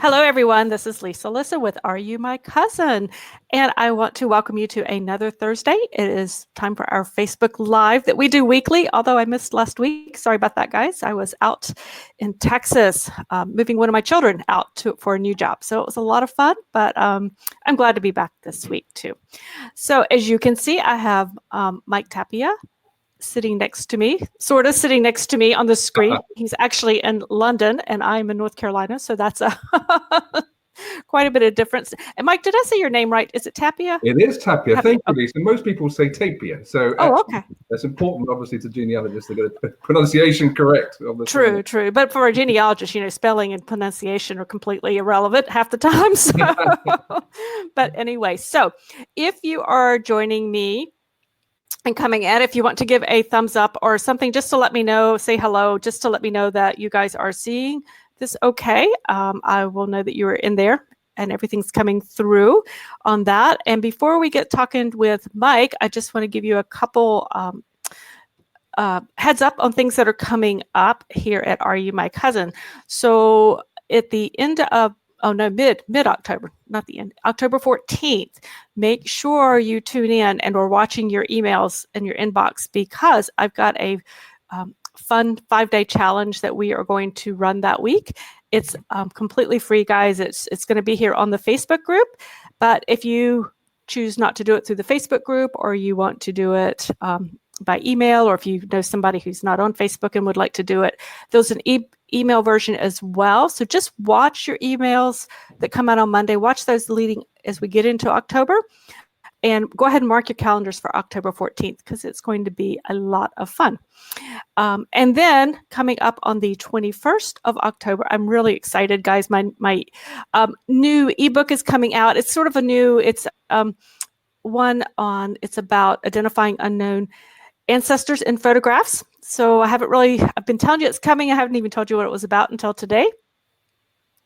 Hello, everyone. This is Lisa with Are You My Cousin? And I want to welcome you to another Thursday. It is time for our Facebook Live that we do weekly, although I missed last week. Sorry about that, guys. I was out in Texas moving one of my children out for a new job. So it was a lot of fun, but I'm glad to be back this week, too. So as you can see, I have Mike Tapia sitting next to me, sort of sitting next to me on the screen. He's actually in London and I'm in North Carolina. So that's quite a bit of difference. And Mike, did I say your name right? Is it Tapia? It is Tapia. Thank you, Lisa. Most people say Tapia. So okay. That's important, obviously, to genealogists to get the pronunciation correct. True. But for a genealogist, spelling and pronunciation are completely irrelevant half the time. So. But anyway, so if you are joining me and coming in, if you want to give a thumbs up or something just to let me know, say hello, just to let me know that you guys are seeing this okay. I will know that you are in there and everything's coming through on that. And before we get talking with Mike, I just want to give you a couple heads up on things that are coming up here at Are You My Cousin? So at the end of mid-October, not the end, October 14th, make sure you tune in and we're watching your emails in your inbox because I've got a fun 5-day challenge that we are going to run that week. It's completely free, guys. It's going to be here on the Facebook group, but if you choose not to do it through the Facebook group or you want to do it by email, or if you know somebody who's not on Facebook and would like to do it, there's an email version as well. So just watch your emails that come out on Monday. Watch those leading as we get into October. And go ahead and mark your calendars for October 14th because it's going to be a lot of fun. And then coming up on the 21st of October, I'm really excited, guys. My new ebook is coming out. It's sort of a new, it's it's about identifying unknown ancestors in photographs. So I've been telling you it's coming. I haven't even told you what it was about until today.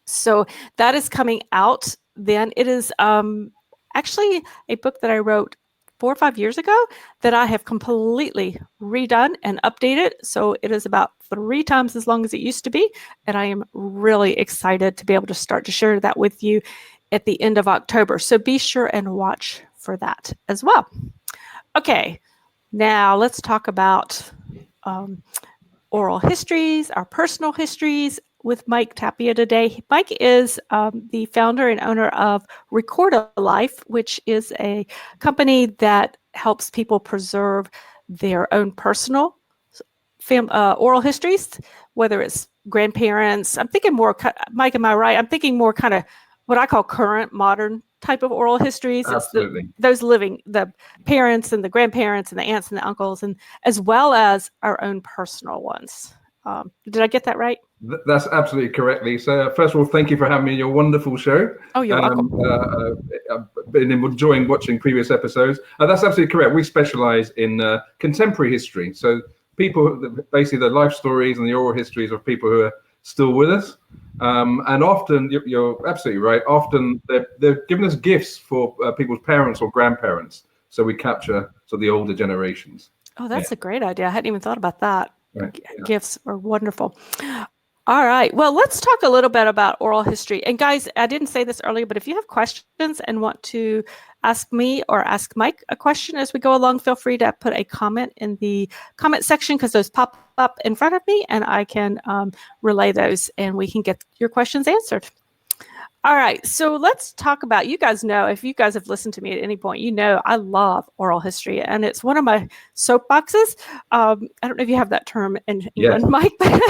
So that is coming out then. It is actually a book that I wrote 4 or 5 years ago that I have completely redone and updated. So it is about 3 times as long as it used to be. And I am really excited to be able to start to share that with you at the end of October. So be sure and watch for that as well. Okay, now let's talk about oral histories, our personal histories with Mike Tapia today. Mike is the founder and owner of RecordaLife, which is a company that helps people preserve their own personal oral histories, whether it's grandparents. I'm thinking more, Mike, am I right? I'm thinking more kind of what I call current modern type of oral histories. Absolutely. It's those living, the parents and the grandparents and the aunts and the uncles, and as well as our own personal ones. Did I get that right? That's absolutely correct, Lisa. First of all, thank you for having me on your wonderful show. Oh, you're welcome. I've been enjoying watching previous episodes. That's absolutely correct. We specialize in contemporary history. So basically the life stories and the oral histories of people who are still with us. And often, you're absolutely right, often they're giving us gifts for people's parents or grandparents. So we capture the older generations. Oh, that's a great idea. I hadn't even thought about that. Right. Gifts are wonderful. All right. Well, let's talk a little bit about oral history. And guys, I didn't say this earlier, but if you have questions and want to ask me or ask Mike a question as we go along, feel free to put a comment in the comment section because those pop up in front of me and I can relay those and we can get your questions answered. All right, so let's talk about, you guys know, if you guys have listened to me at any point, you know I love oral history, and it's one of my soapboxes. I don't know if you have that term in England, Mike, but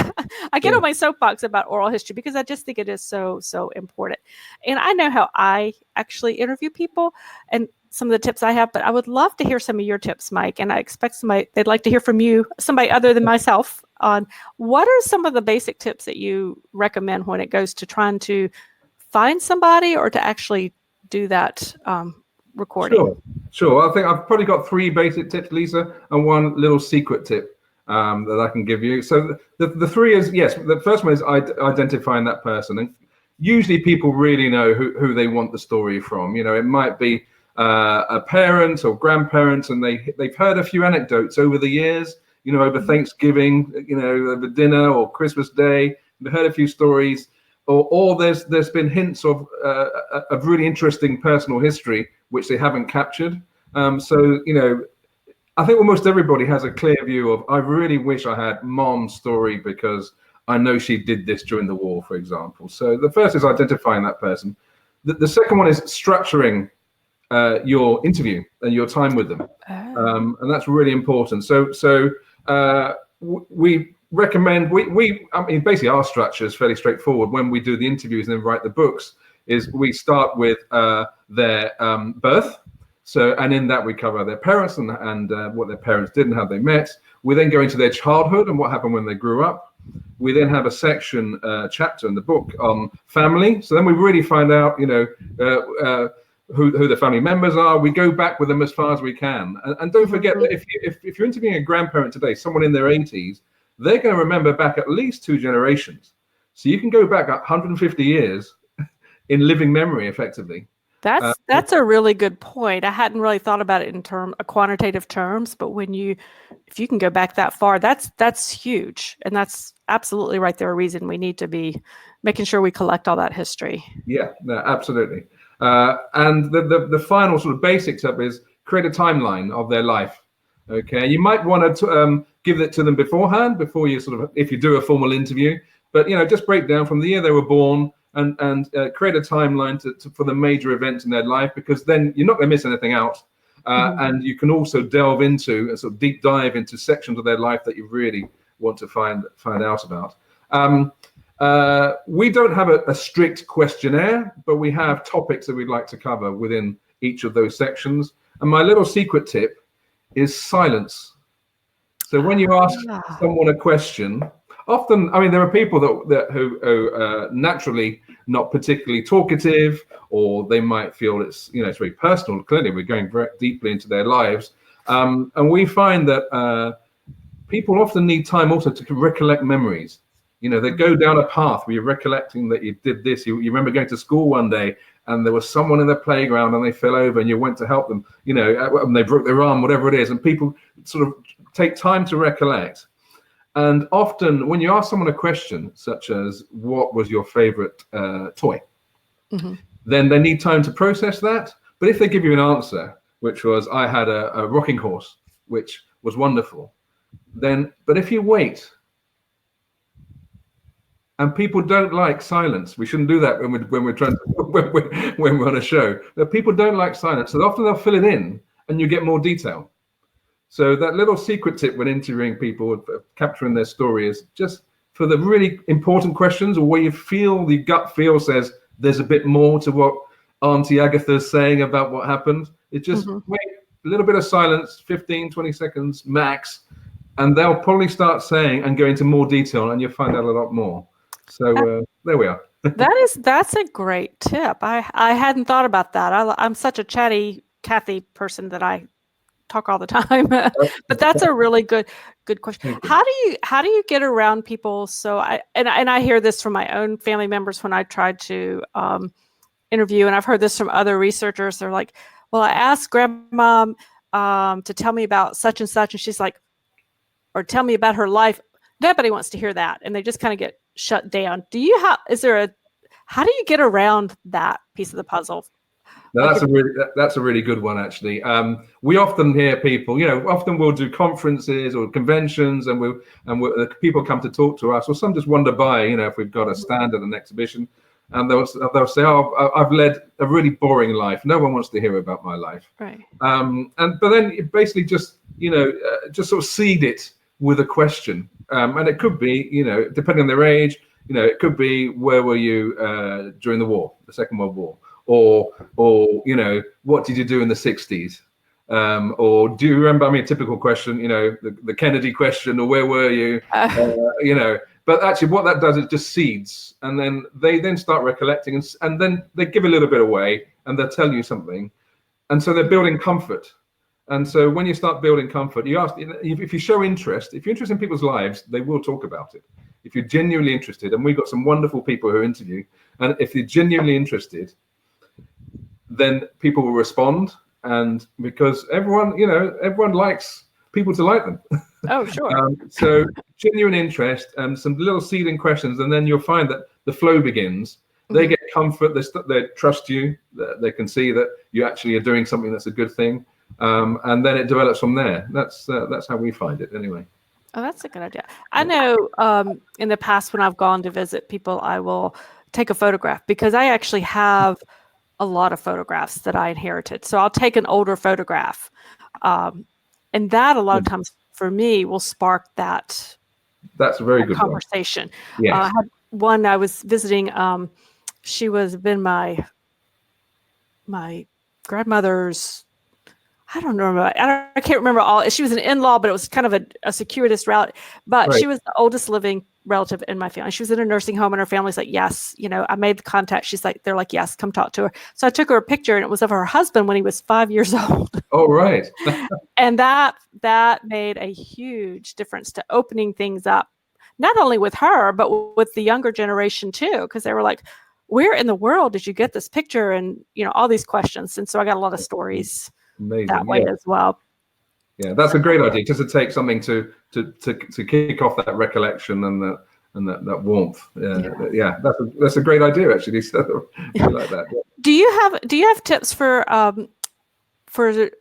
I get on my soapbox about oral history because I just think it is so important. And I know how I actually interview people and some of the tips I have, but I would love to hear some of your tips, Mike, and I expect they'd like to hear from you, somebody other than myself, on what are some of the basic tips that you recommend when it goes to trying to find somebody or to actually do that recording? Sure. I think I've probably got 3 basic tips, Lisa, and 1 little secret tip that I can give you. So the 3 is, yes, the first one is identifying that person. And usually people really know who they want the story from. It might be a parent or grandparents, and they've heard a few anecdotes over the years, over Thanksgiving, over dinner or Christmas Day. They've heard a few stories. or there's been hints of really interesting personal history which they haven't captured. So I think almost everybody has a clear view of, I really wish I had Mom's story because I know she did this during the war, for example. So the first is identifying that person. The second one is structuring your interview and your time with them, and that's really important. So we recommend I mean, basically our structure is fairly straightforward. When we do the interviews and then write the books, is we start with their birth. So, and in that we cover their parents and what their parents did and how they met. We then go into their childhood and what happened when they grew up. We then have a section, chapter in the book on family. So then we really find out, who the family members are. We go back with them as far as we can. And don't forget that if you're interviewing a grandparent today, someone in their 80s, they're going to remember back at least 2 generations. So you can go back 150 years in living memory, effectively. That's a really good point. I hadn't really thought about it in quantitative terms, but if you can go back that far, that's huge, and that's absolutely right there. A reason we need to be making sure we collect all that history. Yeah, no, absolutely. And the final sort of basic step is create a timeline of their life. Okay, you might want to give it to them beforehand, before you if you do a formal interview, but just break down from the year they were born. And create a timeline for the major events in their life, because then you're not going to miss anything out. And you can also delve into a sort of deep dive into sections of their life that you really want to find out about. We don't have a strict questionnaire, but we have topics that we'd like to cover within each of those sections. And my little secret tip is silence. So when you ask someone a question, often, I mean, there are people who naturally not particularly talkative, or they might feel it's very personal. Clearly, we're going very deeply into their lives, and we find that people often need time also to recollect memories. They go down a path where you're recollecting that you did this. You remember going to school one day, and there was someone in the playground, and they fell over, and you went to help them. And they broke their arm, whatever it is, and people sort of take time to recollect. And often when you ask someone a question, such as, what was your favorite toy? Then they need time to process that. But if they give you an answer, which was, I had a rocking horse, which was wonderful, but if you wait, and people don't like silence. We shouldn't do that when we're trying to, when we're on a show. But people don't like silence, so often they'll fill it in, and you get more detail. So that little secret tip when interviewing people, capturing their story, is just for the really important questions, or where you feel the gut feel says there's a bit more to what Auntie Agatha's saying about what happened. It just wait a little bit of silence, 15, 20 seconds max, and they'll probably start saying and go into more detail, and you'll find out a lot more. So there we are. That's a great tip. I hadn't thought about that. I'm such a chatty Kathy person that I talk all the time, but that's a really good question. How do you get around people? So I hear this from my own family members when I tried to interview, and I've heard this from other researchers. They're like, well, I asked grandma to tell me about such and such, and she's like, or tell me about her life. Nobody wants to hear that, and they just kind of get shut down. How do you get around that piece of the puzzle? No, that's a really good one, actually. We often hear people, often we'll do conferences or conventions, and people come to talk to us, or some just wander by, if we've got a stand at an exhibition, and they'll say, "Oh, I've led a really boring life. No one wants to hear about my life." Right. But then you basically just sort of seed it with a question, and it could be, depending on their age, it could be, where were you during the war, the Second World War? Or what did you do in the 60s? Or do you remember, a typical question, the Kennedy question, or where were you? But actually what that does is just seeds, and then they start recollecting, and then they give a little bit away, and they'll tell you something. And so they're building comfort. And so when you start building comfort, you ask, if you show interest, if you're interested in people's lives, they will talk about it. If you're genuinely interested, and we've got some wonderful people who interview, and if you're genuinely interested, then people will respond, and because everyone likes people to like them. Oh, sure. So genuine interest and some little seeding questions, and then you'll find that the flow begins. They get comfort. They trust you. They can see that you actually are doing something that's a good thing, and then it develops from there. That's how we find it, anyway. Oh, that's a good idea. I know in the past when I've gone to visit people, I will take a photograph because I actually have a lot of photographs that I inherited. So I'll take an older photograph, and that a lot of times for me will spark that. That's a very good conversation. Yes. I had one I was visiting. She was been my grandmother's. I don't know. I can't remember all. She was an in-law, but it was kind of a circuitous route. But Right. she was the oldest living relative in my family. She was in a nursing home, and her family's like, yes. I made the contact. She's like, they're like, yes, come talk to her. So I took her a picture, and it was of her husband when he was 5 years old. Oh, right. And that made a huge difference to opening things up, not only with her, but with the younger generation too, because they were like, where in the world did you get this picture? And, all these questions. And so I got a lot of stories. Amazing. That way as well. Yeah, that's a great idea. Just to take something to kick off that recollection and that warmth. Yeah, that's a great idea actually. So I like that. Yeah. Do you have tips for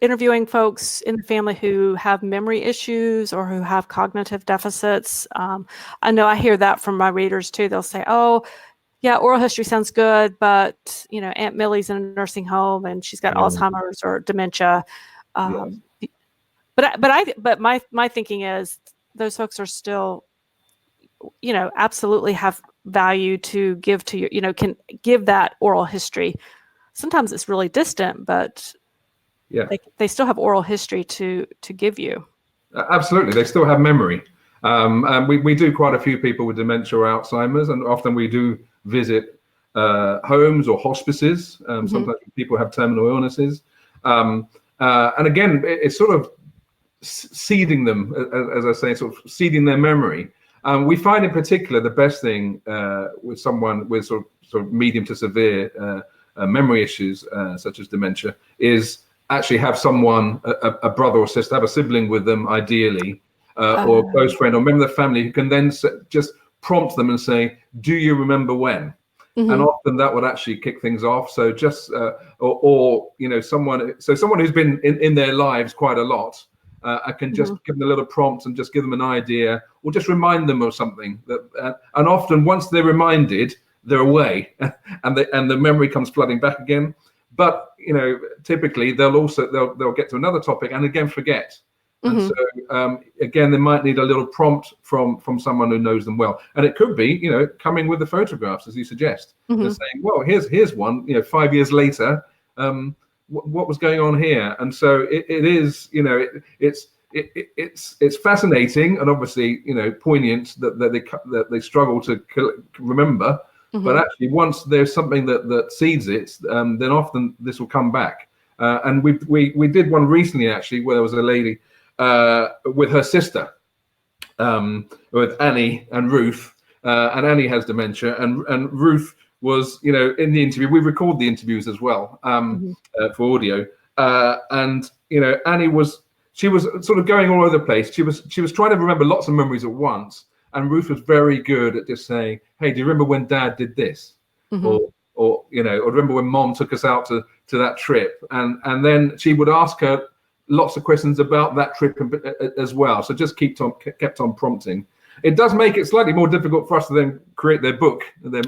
interviewing folks in the family who have memory issues or who have cognitive deficits? I know I hear that from my readers too. They'll say, "Oh, yeah, oral history sounds good, but Aunt Millie's in a nursing home and she's got Alzheimer's or dementia." Yes. But my thinking is those folks are still, absolutely have value to give to you. Can give that oral history. Sometimes it's really distant, but they still have oral history to give you. Absolutely, they still have memory. And we do quite a few people with dementia or Alzheimer's, and often we do visit homes or hospices. Sometimes people have terminal illnesses. And again, it's sort of seeding them, as I say, sort of seeding their memory. We find in particular the best thing with someone with sort of medium to severe memory issues, such as dementia, is actually have someone, a brother or sister, have a sibling with them, ideally, or a close friend or member of the family who can then just prompt them and say, "Do you remember when?" And often that would actually kick things off. So just someone who's been in their lives quite a lot. I can just give them a little prompt and just give them an idea, or just remind them of something. And often, once they're reminded, they're away, and the memory comes flooding back again. But typically they'll get to another topic and again forget. And so again, they might need a little prompt from someone who knows them well. And it could be coming with the photographs, as you suggest. They're saying, well, here's one. 5 years later. What was going on here? And so it is, it's fascinating and obviously, poignant that they struggle to remember. But actually, once there's something that seeds it, then often this will come back. And we did one recently actually, where there was a lady with her sister, with Annie and Ruth, and Annie has dementia, and Ruth was, in the interview. We record the interviews as well for audio, and Annie was sort of going all over the place. She was trying to remember lots of memories at once, and Ruth was very good at just saying, "Hey, do you remember when Dad did this?" Or remember when Mom took us out to that trip, and then she would ask her lots of questions about that trip as well. So just kept on prompting. It does make it slightly more difficult for us to then create their book, because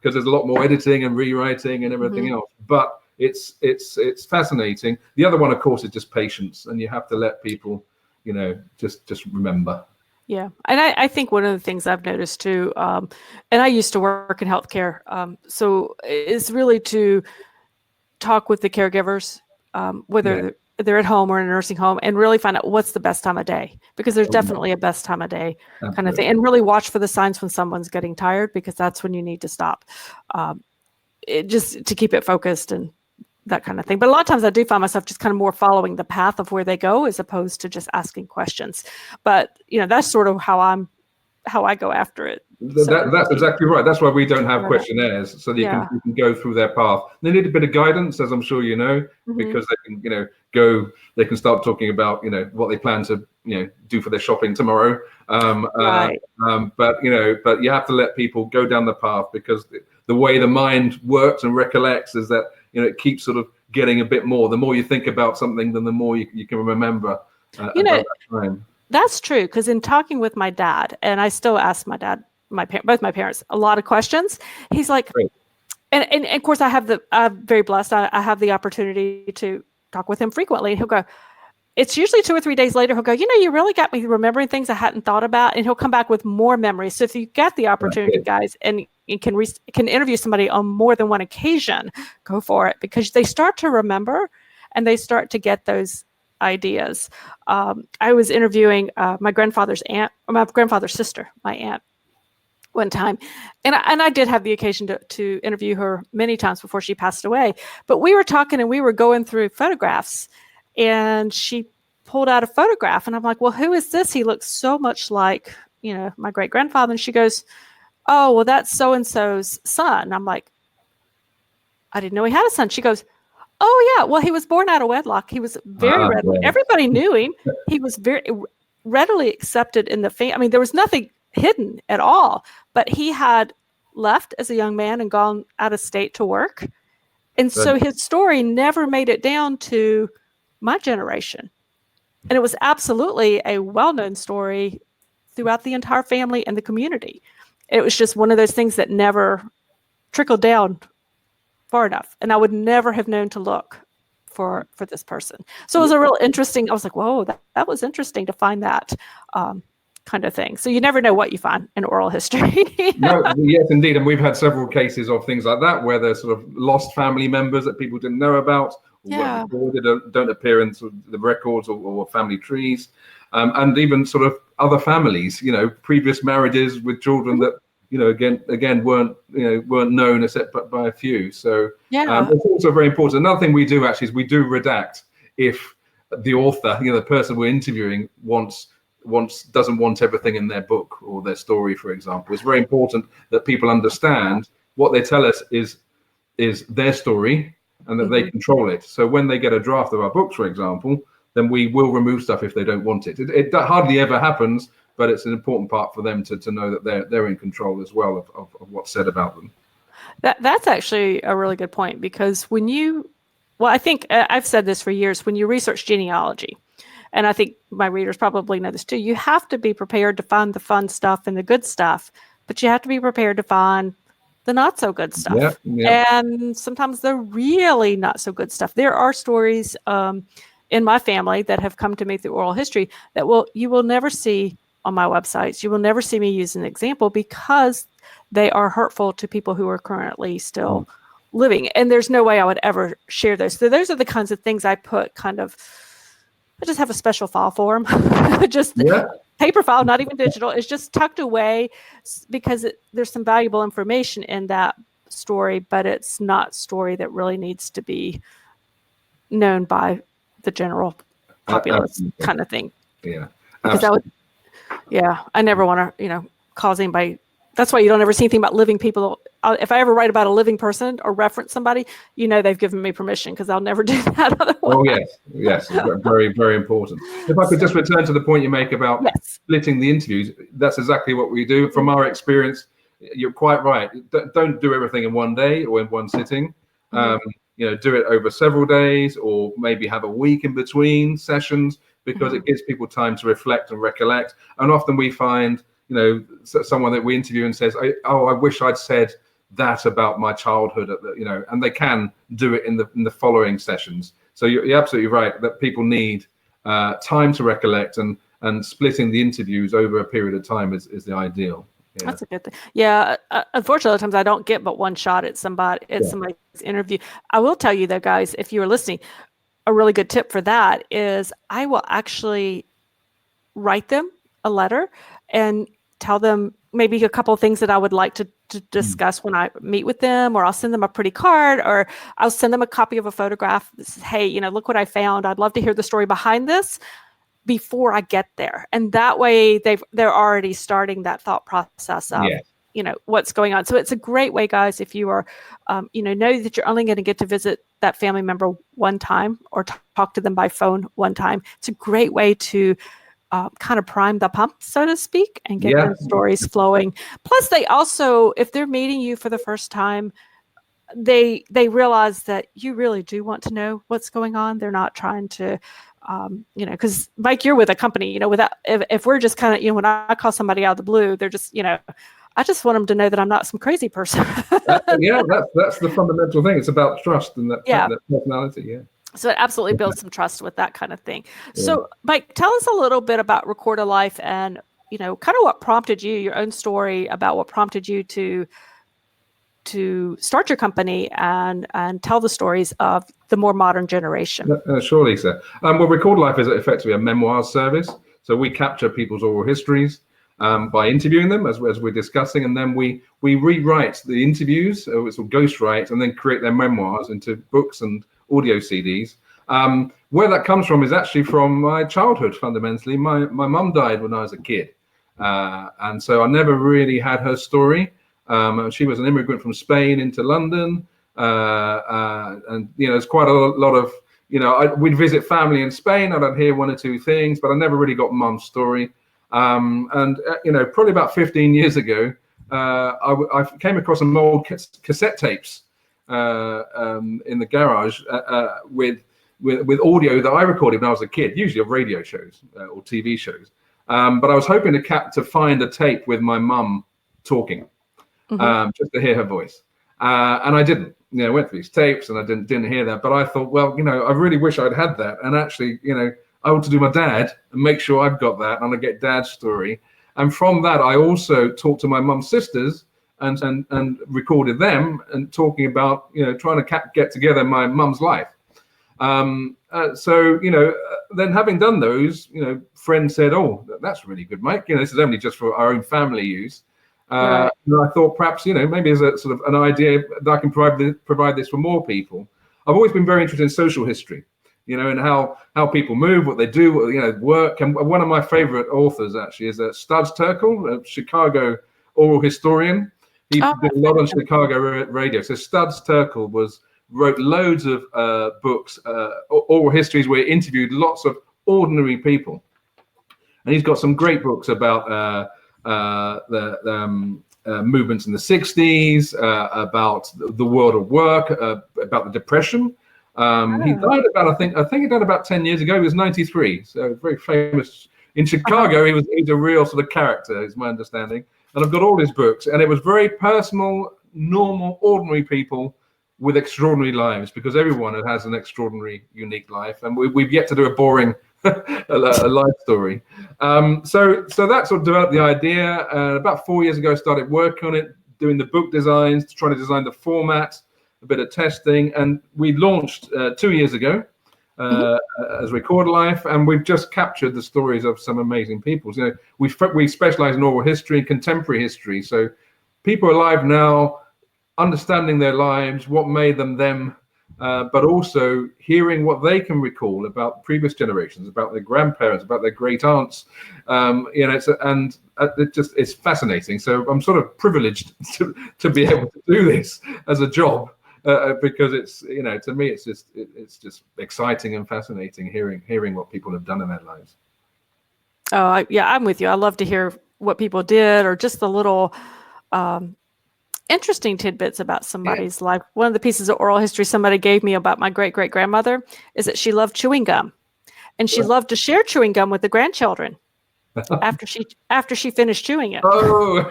there's a lot more editing and rewriting and everything else. But it's fascinating. The other one, of course, is just patience, and you have to let people, just remember. Yeah, and I think one of the things I've noticed too, and I used to work in healthcare, so it's really to talk with the caregivers, whether they're at home or in a nursing home, and really find out what's the best time of day, because there's definitely a best time of day kind of thing, and really watch for the signs when someone's getting tired, because that's when you need to stop, just to keep it focused and that kind of thing. But a lot of times I do find myself just kind of more following the path of where they go as opposed to just asking questions. But that's sort of how how I go after it. That's exactly right. That's why we don't have questionnaires, so that you can go through their path. They need a bit of guidance, as I'm sure you know, because they can, they can start talking about, what they plan to, do for their shopping tomorrow. But you have to let people go down the path, because the way the mind works and recollects is that, it keeps sort of getting a bit more. The more you think about something, then the more you can remember about that time. That's true, because in talking with my dad, and I still ask my dad, both my parents, a lot of questions. He's like, and of course I'm very blessed. I have the opportunity to talk with him frequently. And he'll go, it's usually 2 or 3 days later, he'll go, you really got me remembering things I hadn't thought about. And he'll come back with more memories. So if you get the opportunity, guys, and you can interview somebody on more than one occasion, go for it, because they start to remember and they start to get those ideas. I was interviewing my grandfather's sister, my aunt, one time, and I did have the occasion to interview her many times before she passed away. But we were talking and we were going through photographs, and she pulled out a photograph, and I'm like, well, who is this? He looks so much like, my great grandfather. And she goes, oh, well, that's so and so's son. I'm like, I didn't know he had a son. She goes, oh yeah, well, he was born out of wedlock. He was very readily. Everybody knew him. He was very readily accepted in the family. I mean, there was nothing hidden at all. But he had left as a young man and gone out of state to work, and so his story never made it down to my generation. And it was absolutely a well-known story throughout the entire family and the community. It was just one of those things that never trickled down far enough, and I would never have known to look for this person. So it was a real interesting. I was like, whoa, that was interesting to find that kind of thing. So you never know what you find in oral history. No, yes, indeed, and we've had several cases of things like that, where there's sort of lost family members that people didn't know about, or weren't recorded, don't appear in sort of the records or family trees, and even sort of other families, previous marriages with children that, again weren't known except by a few. So it's also very important. Another thing we do actually is we do redact if the author, the person we're interviewing, doesn't want everything in their book or their story, for example. It's very important that people understand what they tell us is their story, and that they control it. So when they get a draft of our books, for example, then we will remove stuff if they don't want it. It hardly ever happens, but it's an important part for them to know that they're in control as well of what's said about them. That's actually a really good point, because I think I've said this for years, when you research genealogy, and I think my readers probably know this too, you have to be prepared to find the fun stuff and the good stuff, but you have to be prepared to find the not so good stuff. And sometimes the really not so good stuff. There are stories in my family that have come to me through oral history that you will never see on my websites. You will never see me use an example, because they are hurtful to people who are currently still living. And there's no way I would ever share those. So those are the kinds of things I put I just have a special file for them. Paper file, not even digital. It's just tucked away, because there's some valuable information in that story, but it's not story that really needs to be known by the general populace kind of thing. Yeah. Because I never want to, cause anybody. That's why you don't ever see anything about living people. If I ever write about a living person or reference somebody, they've given me permission, because I'll never do that otherwise. Oh, yes. Very, very important. If I could just return to the point you make about splitting the interviews, that's exactly what we do. From our experience, you're quite right. Don't do everything in one day or in one sitting. Do it over several days, or maybe have a week in between sessions, because it gives people time to reflect and recollect. And often we find, someone that we interview and says, I wish I'd said that about my childhood, and they can do it in the following sessions. So you're absolutely right that people need time to recollect, and splitting the interviews over a period of time is the ideal. Yeah. That's a good thing. Yeah. Unfortunately, times I don't get but one shot at somebody's interview. I will tell you though, guys, if you are listening, a really good tip for that is I will actually write them a letter and tell them maybe a couple of things that I would like to discuss when I meet with them, or I'll send them a pretty card, or I'll send them a copy of a photograph that says, hey, look what I found. I'd love to hear the story behind this. before I get there. And that way they're already starting that thought process of, what's going on. So it's a great way, guys, if you are, know that you're only going to get to visit that family member one time or talk to them by phone one time. It's a great way to kind of prime the pump, so to speak, and get those stories flowing. Plus, they also, if they're meeting you for the first time, they realize that you really do want to know what's going on. They're not trying to, because Mike, you're with a company, without, if we're just kind of, when I call somebody out of the blue, they're just, I just want them to know that I'm not some crazy person. That's the fundamental thing. It's about trust and that personality. Yeah. So it absolutely builds some trust with that kind of thing. Yeah. So Mike, tell us a little bit about RecordaLife and, kind of what prompted you, your own story about what prompted you to start your company and tell the stories of the more modern generation. Sure, Lisa. Well, RecordaLife is effectively a memoir service. So we capture people's oral histories by interviewing them, as we're discussing, and then we rewrite the interviews, it's a ghostwrite, and then create their memoirs into books and audio CDs. Where that comes from is actually from my childhood, fundamentally. My mum died when I was a kid, and so I never really had her story. She was an immigrant from Spain into London, and there's quite a lot of we'd visit family in Spain, and I'd hear one or two things, but I never really got mum's story. Probably about 15 years ago, I came across some old cassette tapes in the garage with audio that I recorded when I was a kid, usually of radio shows or TV shows. But I was hoping to find a tape with my mum talking, just to hear her voice. And I didn't. I went through these tapes and I didn't hear that. But I thought, well, I really wish I'd had that. And actually, I want to do my dad and make sure I've got that, and I get dad's story. And from that, I also talked to my mum's sisters and recorded them and talking about, trying to get together my mum's life. Then having done those, friends said, "Oh, that's really good, Mike. This is only just for our own family use." Right. And I thought perhaps, maybe as a sort of an idea that I can provide this for more people. I've always been very interested in social history, and how people move, what they do, work. And one of my favorite authors actually is Studs Terkel, a Chicago oral historian. He did a lot on Chicago radio. So Studs Terkel wrote loads of books, oral histories, where he interviewed lots of ordinary people. And he's got some great books about the movements in the 60s, about the world of work, about the Depression. He died about, I think he died about 10 years ago. He was 93, so very famous in Chicago. He's a real sort of character, is my understanding. And I've got all his books, and it was very personal, normal, ordinary people with extraordinary lives, because everyone has an extraordinary, unique life, and we've yet to do a boring a life story. So that sort of developed the idea. About 4 years ago, I started working on it, doing the book designs, trying to design the format, a bit of testing, and we launched 2 years ago as RecordaLife, and we've just captured the stories of some amazing people. We specialize in oral history and contemporary history, so people alive now, understanding their lives, what made them, but also hearing what they can recall about previous generations, about their grandparents, about their great aunts. It's fascinating. So I'm sort of privileged to be able to do this as a job. Because it's, to me, it's just exciting and fascinating hearing what people have done in their lives. Oh, I'm with you. I love to hear what people did, or just the little interesting tidbits about somebody's life. One of the pieces of oral history somebody gave me about my great-great-grandmother is that she loved chewing gum, and she loved to share chewing gum with the grandchildren after she finished chewing it. Oh.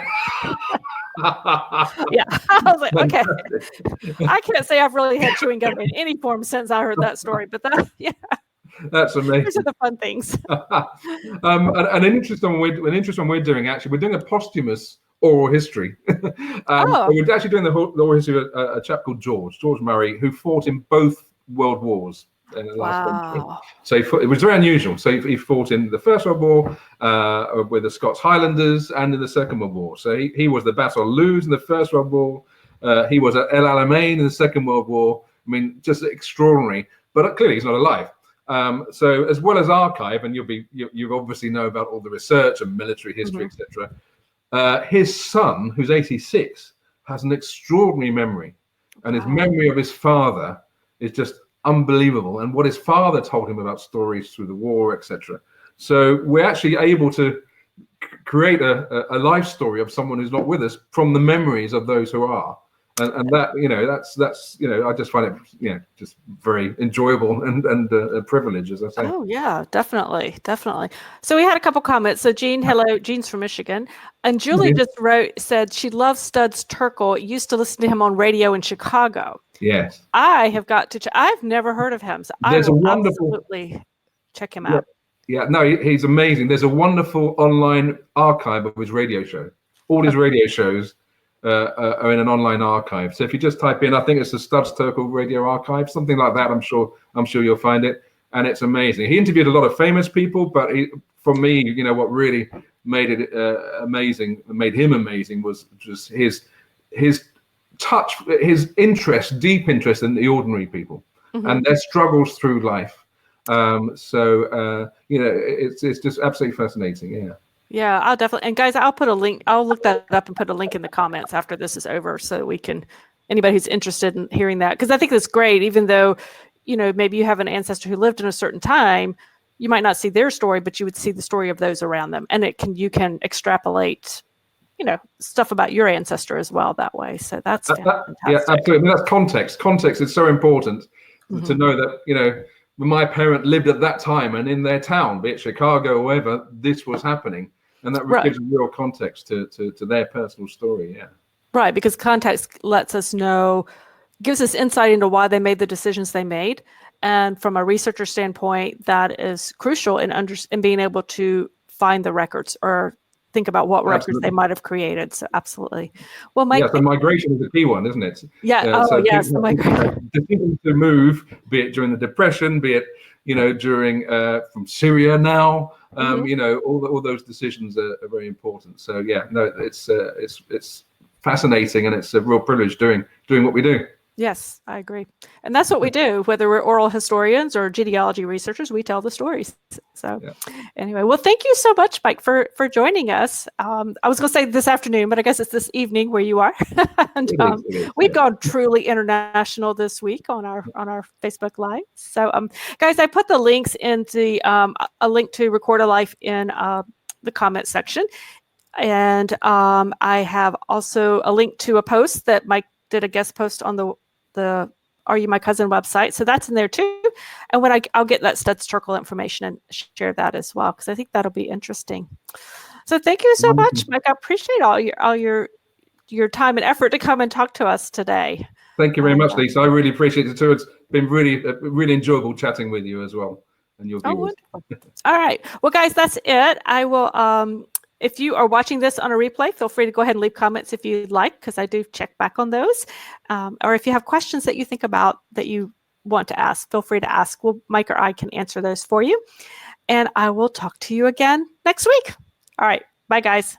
Yeah, I was like, okay, I can't say I've really had chewing gum in any form since I heard that story, but that's amazing. Those are the fun things. An interesting one we're doing, actually, we're doing a posthumous oral history. We're actually doing the oral history of a chap called George Murray, who fought in both world wars in the last century. So it was very unusual. So he fought in the First World War with the Scots Highlanders, and in the Second World War. So he was the Battle of Loos in the First World War. He was at El Alamein in the Second World War. I mean, just extraordinary. But clearly he's not alive. So as well as archive, and you obviously know about all the research and military history, etc. His son, who's 86, has an extraordinary memory, and his memory of his father is just unbelievable, and what his father told him about stories through the war, etc. So we're actually able to create a life story of someone who's not with us from the memories of those who are. And that, that's I just find it, just very enjoyable and a privilege, as I say. Oh yeah, definitely. So we had a couple comments. So Jean, hello, Jean's from Michigan, and Julie just said she loves Studs Terkel. Used to listen to him on radio in Chicago. Yes, I have got to. I've never heard of him, so I will absolutely check him out. Yeah, no, he's amazing. There's a wonderful online archive of his radio show. All his radio shows are in an online archive. So if you just type in, I think it's the Studs Terkel Radio Archive, something like that. I'm sure you'll find it, and it's amazing. He interviewed a lot of famous people, but for me, what really made it amazing, made him amazing, was just his touch, his interest, deep interest in the ordinary people and their struggles through life. It's just absolutely fascinating. Yeah. Yeah, I'll definitely. And guys, I'll put a link. I'll look that up and put a link in the comments after this is over, so we can, anybody who's interested in hearing that, because I think that's great. Even though, maybe you have an ancestor who lived in a certain time, you might not see their story, but you would see the story of those around them, and you can extrapolate, stuff about your ancestor as well that way. So that's fantastic. Yeah, absolutely. That's context. Context is so important to know that my parent lived at that time and in their town, be it Chicago or wherever, this was happening. And that gives real context to their personal story. Yeah. Right. Because context lets us know, gives us insight into why they made the decisions they made. And from a researcher standpoint, that is crucial in being able to find the records or think about what records they might have created. So absolutely. Well, Mike. Yeah, so migration is a key one, isn't it? Yeah. Yes. Decisions to move, be it during the Depression, be it, during from Syria now, all those decisions are very important. So yeah, no, it's fascinating, and it's a real privilege doing what we do. Yes, I agree. And that's what we do, whether we're oral historians or genealogy researchers, we tell the stories. So anyway, well, thank you so much, Mike, for joining us. I was going to say this afternoon, but I guess it's this evening where you are. And we've gone truly international this week on our Facebook Live. So guys, I put the links in a link to RecordaLife in the comment section. And I have also a link to a post that Mike did a guest post on the Are You My Cousin website. So that's in there too. And when I'll get that Studs Terkel information and share that as well, because I think that'll be interesting. So thank you so much, Mike. I appreciate all your time and effort to come and talk to us today. Thank you very much, Lisa. I really appreciate it too. It's been really enjoyable chatting with you as well. And your viewers. Oh, wonderful. All right. Well, guys, that's it. I will if you are watching this on a replay, feel free to go ahead and leave comments if you'd like, because I do check back on those. Or if you have questions that you think about that you want to ask, feel free to ask. Mike or I can answer those for you. And I will talk to you again next week. All right. Bye, guys.